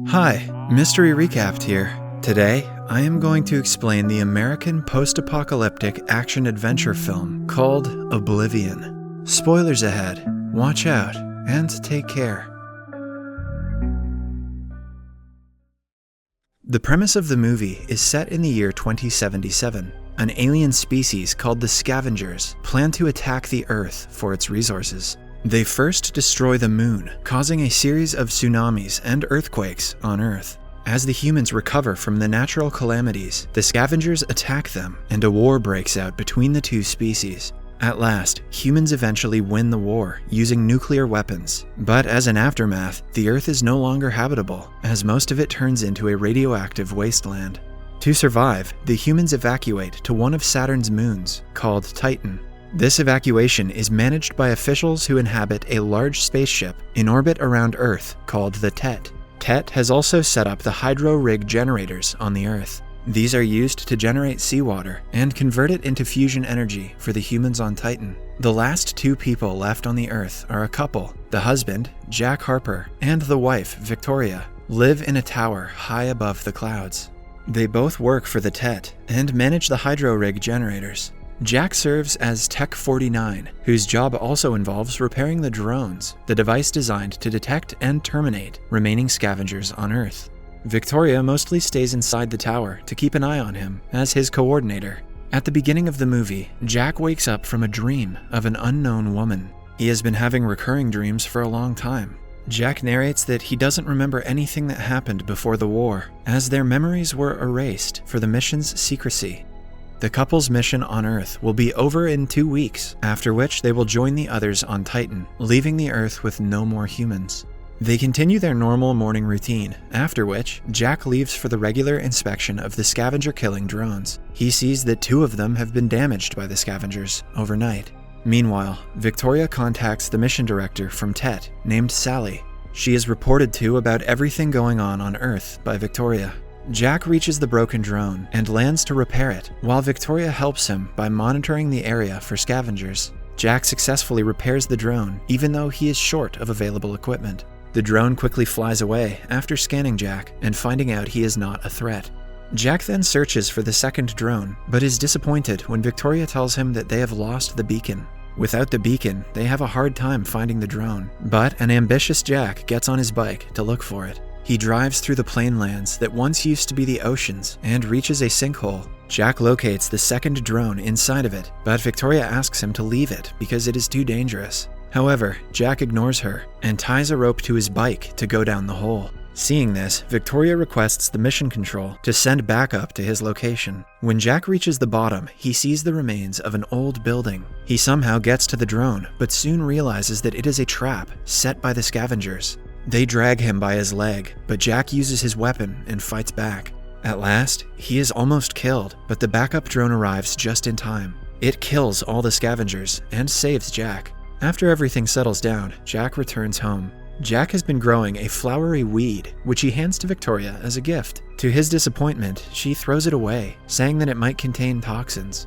Hi, Mystery Recapped here. Today, I am going to explain the American post-apocalyptic action-adventure film called Oblivion. Spoilers ahead, watch out, and take care. The premise of the movie is set in the year 2077. An alien species called the scavengers plan to attack the Earth for its resources. They first destroy the moon, causing a series of tsunamis and earthquakes on Earth. As the humans recover from the natural calamities, the scavengers attack them, and a war breaks out between the two species. At last, humans eventually win the war using nuclear weapons. But as an aftermath, the Earth is no longer habitable, as most of it turns into a radioactive wasteland. To survive, the humans evacuate to one of Saturn's moons, called Titan. This evacuation is managed by officials who inhabit a large spaceship in orbit around Earth called the Tet. Tet has also set up the hydro rig generators on the Earth. These are used to generate seawater and convert it into fusion energy for the humans on Titan. The last two people left on the Earth are a couple. The husband, Jack Harper, and the wife, Victoria, live in a tower high above the clouds. They both work for the Tet and manage the hydro rig generators. Jack serves as Tech 49, whose job also involves repairing the drones, the device designed to detect and terminate remaining scavengers on Earth. Victoria mostly stays inside the tower to keep an eye on him as his coordinator. At the beginning of the movie, Jack wakes up from a dream of an unknown woman. He has been having recurring dreams for a long time. Jack narrates that he doesn't remember anything that happened before the war, as their memories were erased for the mission's secrecy. The couple's mission on Earth will be over in 2 weeks, after which they will join the others on Titan, leaving the Earth with no more humans. They continue their normal morning routine, after which Jack leaves for the regular inspection of the scavenger-killing drones. He sees that 2 of them have been damaged by the scavengers overnight. Meanwhile, Victoria contacts the mission director from Tet, named Sally. She is reported to about everything going on Earth by Victoria. Jack reaches the broken drone and lands to repair it, while Victoria helps him by monitoring the area for scavengers. Jack successfully repairs the drone, even though he is short of available equipment. The drone quickly flies away after scanning Jack and finding out he is not a threat. Jack then searches for the second drone, but is disappointed when Victoria tells him that they have lost the beacon. Without the beacon, they have a hard time finding the drone, but an ambitious Jack gets on his bike to look for it. He drives through the plainlands that once used to be the oceans and reaches a sinkhole. Jack locates the second drone inside of it, but Victoria asks him to leave it because it is too dangerous. However, Jack ignores her and ties a rope to his bike to go down the hole. Seeing this, Victoria requests the mission control to send backup to his location. When Jack reaches the bottom, he sees the remains of an old building. He somehow gets to the drone, but soon realizes that it is a trap set by the scavengers. They drag him by his leg, but Jack uses his weapon and fights back. At last, he is almost killed, but the backup drone arrives just in time. It kills all the scavengers and saves Jack. After everything settles down, Jack returns home. Jack has been growing a flowery weed, which he hands to Victoria as a gift. To his disappointment, she throws it away, saying that it might contain toxins.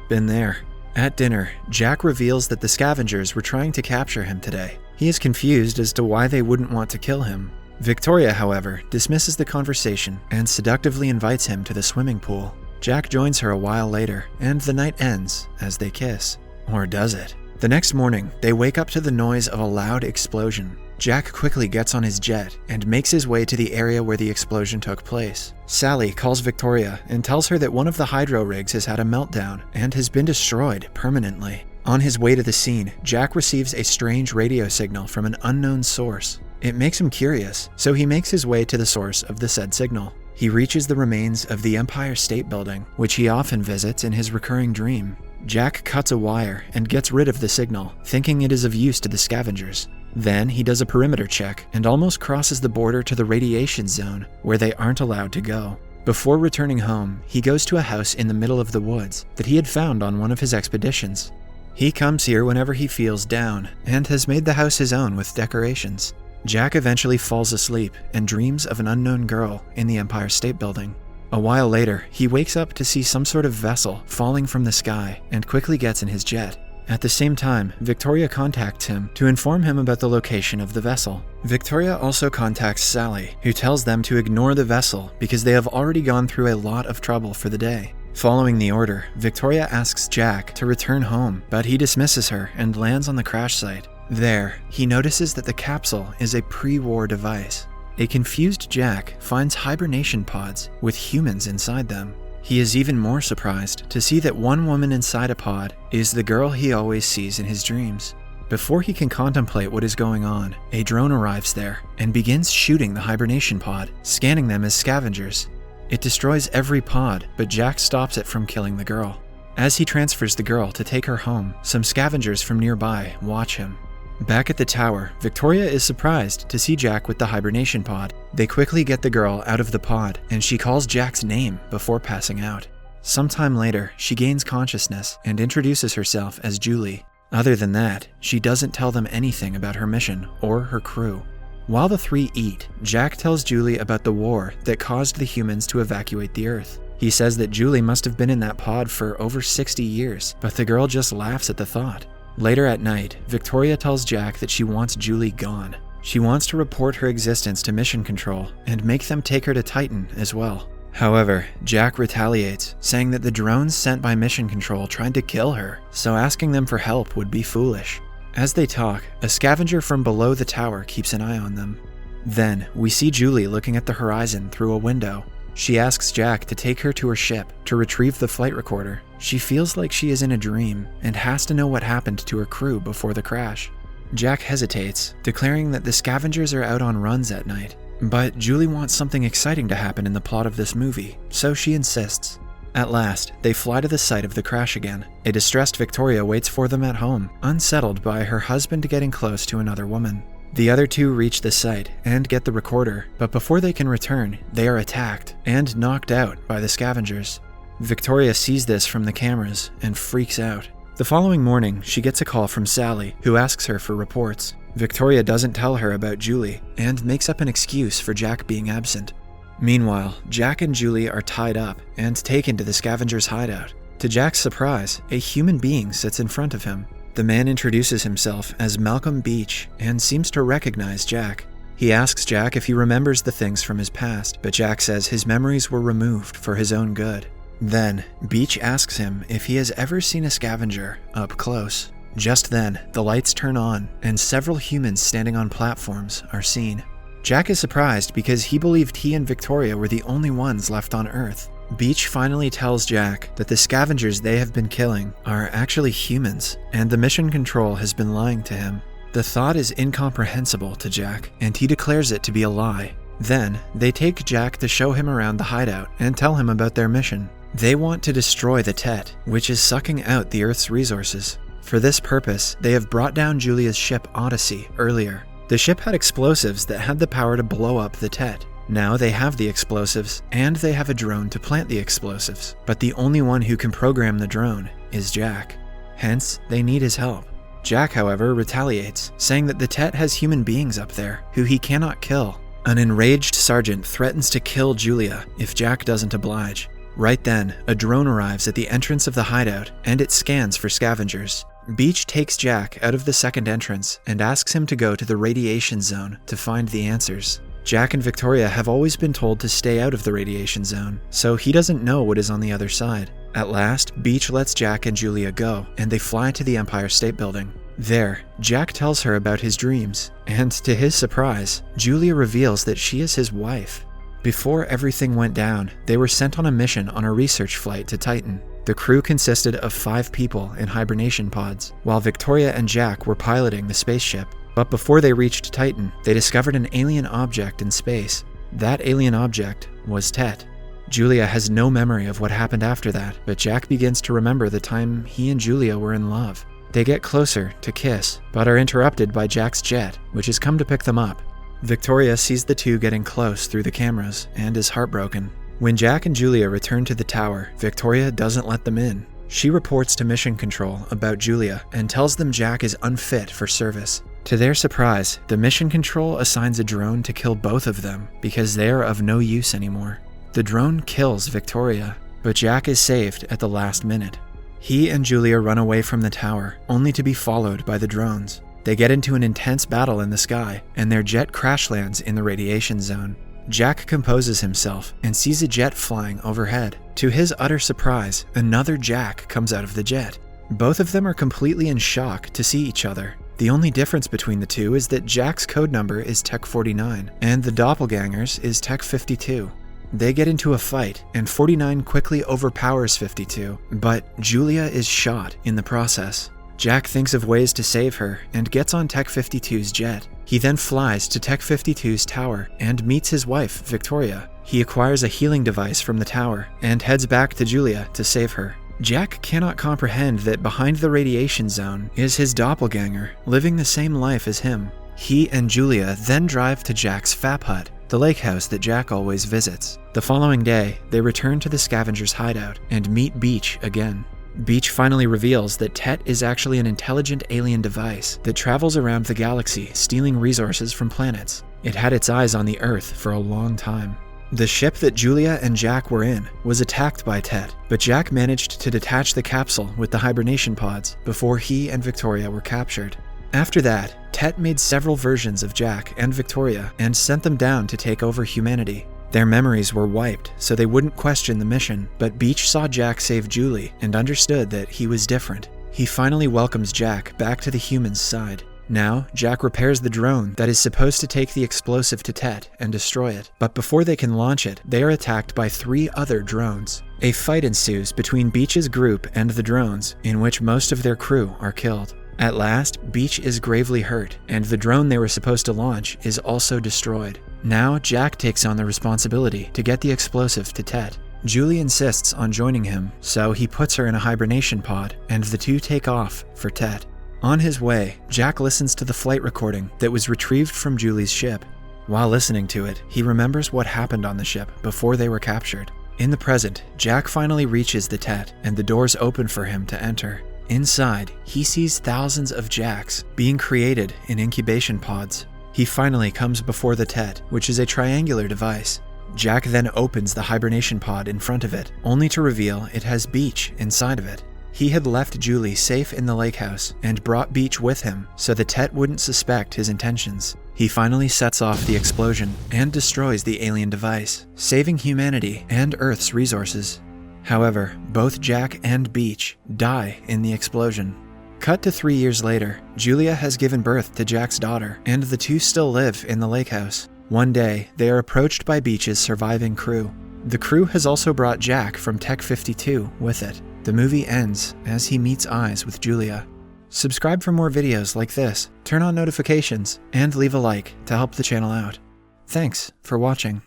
Been there. At dinner, Jack reveals that the scavengers were trying to capture him today. He is confused as to why they wouldn't want to kill him. Victoria, however, dismisses the conversation and seductively invites him to the swimming pool. Jack joins her a while later, and the night ends as they kiss. Or does it? The next morning, they wake up to the noise of a loud explosion. Jack quickly gets on his jet and makes his way to the area where the explosion took place. Sally calls Victoria and tells her that one of the hydro rigs has had a meltdown and has been destroyed permanently. On his way to the scene, Jack receives a strange radio signal from an unknown source. It makes him curious, so he makes his way to the source of the said signal. He reaches the remains of the Empire State Building, which he often visits in his recurring dream. Jack cuts a wire and gets rid of the signal, thinking it is of use to the scavengers. Then he does a perimeter check and almost crosses the border to the radiation zone, where they aren't allowed to go. Before returning home, he goes to a house in the middle of the woods that he had found on one of his expeditions. He comes here whenever he feels down, and has made the house his own with decorations. Jack eventually falls asleep and dreams of an unknown girl in the Empire State Building. A while later, he wakes up to see some sort of vessel falling from the sky and quickly gets in his jet. At the same time, Victoria contacts him to inform him about the location of the vessel. Victoria also contacts Sally, who tells them to ignore the vessel because they have already gone through a lot of trouble for the day. Following the order, Victoria asks Jack to return home, but he dismisses her and lands on the crash site. There, he notices that the capsule is a pre-war device. A confused Jack finds hibernation pods with humans inside them. He is even more surprised to see that one woman inside a pod is the girl he always sees in his dreams. Before he can contemplate what is going on, a drone arrives there and begins shooting the hibernation pod, scanning them as scavengers. It destroys every pod, but Jack stops it from killing the girl. As he transfers the girl to take her home, some scavengers from nearby watch him. Back at the tower, Victoria is surprised to see Jack with the hibernation pod. They quickly get the girl out of the pod, and she calls Jack's name before passing out. Sometime later, she gains consciousness and introduces herself as Julie. Other than that, she doesn't tell them anything about her mission or her crew. While the three eat, Jack tells Julie about the war that caused the humans to evacuate the Earth. He says that Julie must have been in that pod for over 60 years, but the girl just laughs at the thought. Later at night, Victoria tells Jack that she wants Julie gone. She wants to report her existence to Mission Control and make them take her to Titan as well. However, Jack retaliates, saying that the drones sent by Mission Control tried to kill her, so asking them for help would be foolish. As they talk, a scavenger from below the tower keeps an eye on them. Then, we see Julie looking at the horizon through a window. She asks Jack to take her to her ship to retrieve the flight recorder. She feels like she is in a dream and has to know what happened to her crew before the crash. Jack hesitates, declaring that the scavengers are out on runs at night. But Julie wants something exciting to happen in the plot of this movie, so she insists. At last, they fly to the site of the crash again. A distressed Victoria waits for them at home, unsettled by her husband getting close to another woman. The other two reach the site and get the recorder, but before they can return, they are attacked and knocked out by the scavengers. Victoria sees this from the cameras and freaks out. The following morning, she gets a call from Sally, who asks her for reports. Victoria doesn't tell her about Julie and makes up an excuse for Jack being absent. Meanwhile, Jack and Julie are tied up and taken to the scavengers' hideout. To Jack's surprise, a human being sits in front of him. The man introduces himself as Malcolm Beach and seems to recognize Jack. He asks Jack if he remembers the things from his past, but Jack says his memories were removed for his own good. Then, Beach asks him if he has ever seen a scavenger up close. Just then, the lights turn on, and several humans standing on platforms are seen. Jack is surprised because he believed he and Victoria were the only ones left on Earth. Beach finally tells Jack that the scavengers they have been killing are actually humans, and the Mission Control has been lying to him. The thought is incomprehensible to Jack, and he declares it to be a lie. Then, they take Jack to show him around the hideout and tell him about their mission. They want to destroy the Tet, which is sucking out the Earth's resources. For this purpose, they have brought down Julia's ship Odyssey earlier. The ship had explosives that had the power to blow up the Tet. Now they have the explosives, and they have a drone to plant the explosives. But the only one who can program the drone is Jack. Hence, they need his help. Jack, however, retaliates, saying that the Tet has human beings up there who he cannot kill. An enraged sergeant threatens to kill Julia if Jack doesn't oblige. Right then, a drone arrives at the entrance of the hideout, and it scans for scavengers. Beach takes Jack out of the second entrance and asks him to go to the radiation zone to find the answers. Jack and Victoria have always been told to stay out of the radiation zone, so he doesn't know what is on the other side. At last, Beach lets Jack and Julia go, and they fly to the Empire State Building. There, Jack tells her about his dreams, and to his surprise, Julia reveals that she is his wife. Before everything went down, they were sent on a mission on a research flight to Titan. The crew consisted of 5 people in hibernation pods, while Victoria and Jack were piloting the spaceship. But before they reached Titan, they discovered an alien object in space. That alien object was Tet. Julia has no memory of what happened after that, but Jack begins to remember the time he and Julia were in love. They get closer to kiss, but are interrupted by Jack's jet, which has come to pick them up. Victoria sees the two getting close through the cameras and is heartbroken. When Jack and Julia return to the tower, Victoria doesn't let them in. She reports to Mission Control about Julia and tells them Jack is unfit for service. To their surprise, the Mission Control assigns a drone to kill both of them because they are of no use anymore. The drone kills Victoria, but Jack is saved at the last minute. He and Julia run away from the tower, only to be followed by the drones. They get into an intense battle in the sky, and their jet crash lands in the radiation zone. Jack composes himself and sees a jet flying overhead. To his utter surprise, another Jack comes out of the jet. Both of them are completely in shock to see each other. The only difference between the two is that Jack's code number is Tech 49, and the doppelganger's is Tech 52. They get into a fight, and 49 quickly overpowers 52, but Julia is shot in the process. Jack thinks of ways to save her and gets on Tech 52's jet. He then flies to Tech 52's tower and meets his wife, Victoria. He acquires a healing device from the tower and heads back to Julia to save her. Jack cannot comprehend that behind the radiation zone is his doppelganger, living the same life as him. He and Julia then drive to Jack's Fap Hut, the lake house that Jack always visits. The following day, they return to the scavengers' hideout and meet Beach again. Beach finally reveals that Tet is actually an intelligent alien device that travels around the galaxy stealing resources from planets. It had its eyes on the Earth for a long time. The ship that Julia and Jack were in was attacked by Tet, but Jack managed to detach the capsule with the hibernation pods before he and Victoria were captured. After that, Tet made several versions of Jack and Victoria and sent them down to take over humanity. Their memories were wiped, so they wouldn't question the mission, but Beach saw Jack save Julie and understood that he was different. He finally welcomes Jack back to the humans' side. Now, Jack repairs the drone that is supposed to take the explosive to Tet and destroy it, but before they can launch it, they are attacked by 3 other drones. A fight ensues between Beach's group and the drones, in which most of their crew are killed. At last, Beach is gravely hurt, and the drone they were supposed to launch is also destroyed. Now, Jack takes on the responsibility to get the explosive to Tet. Julie insists on joining him, so he puts her in a hibernation pod, and the two take off for Tet. On his way, Jack listens to the flight recording that was retrieved from Julie's ship. While listening to it, he remembers what happened on the ship before they were captured. In the present, Jack finally reaches the Tet, and the doors open for him to enter. Inside, he sees thousands of Jacks being created in incubation pods. He finally comes before the Tet, which is a triangular device. Jack then opens the hibernation pod in front of it, only to reveal it has Beach inside of it. He had left Julie safe in the lake house and brought Beach with him so the Tet wouldn't suspect his intentions. He finally sets off the explosion and destroys the alien device, saving humanity and Earth's resources. However, both Jack and Beach die in the explosion. Cut to 3 years later, Julia has given birth to Jack's daughter, and the two still live in the lake house. One day, they are approached by Beach's surviving crew. The crew has also brought Jack from Tech 52 with it. The movie ends as he meets eyes with Julia. Subscribe for more videos like this, turn on notifications, and leave a like to help the channel out. Thanks for watching.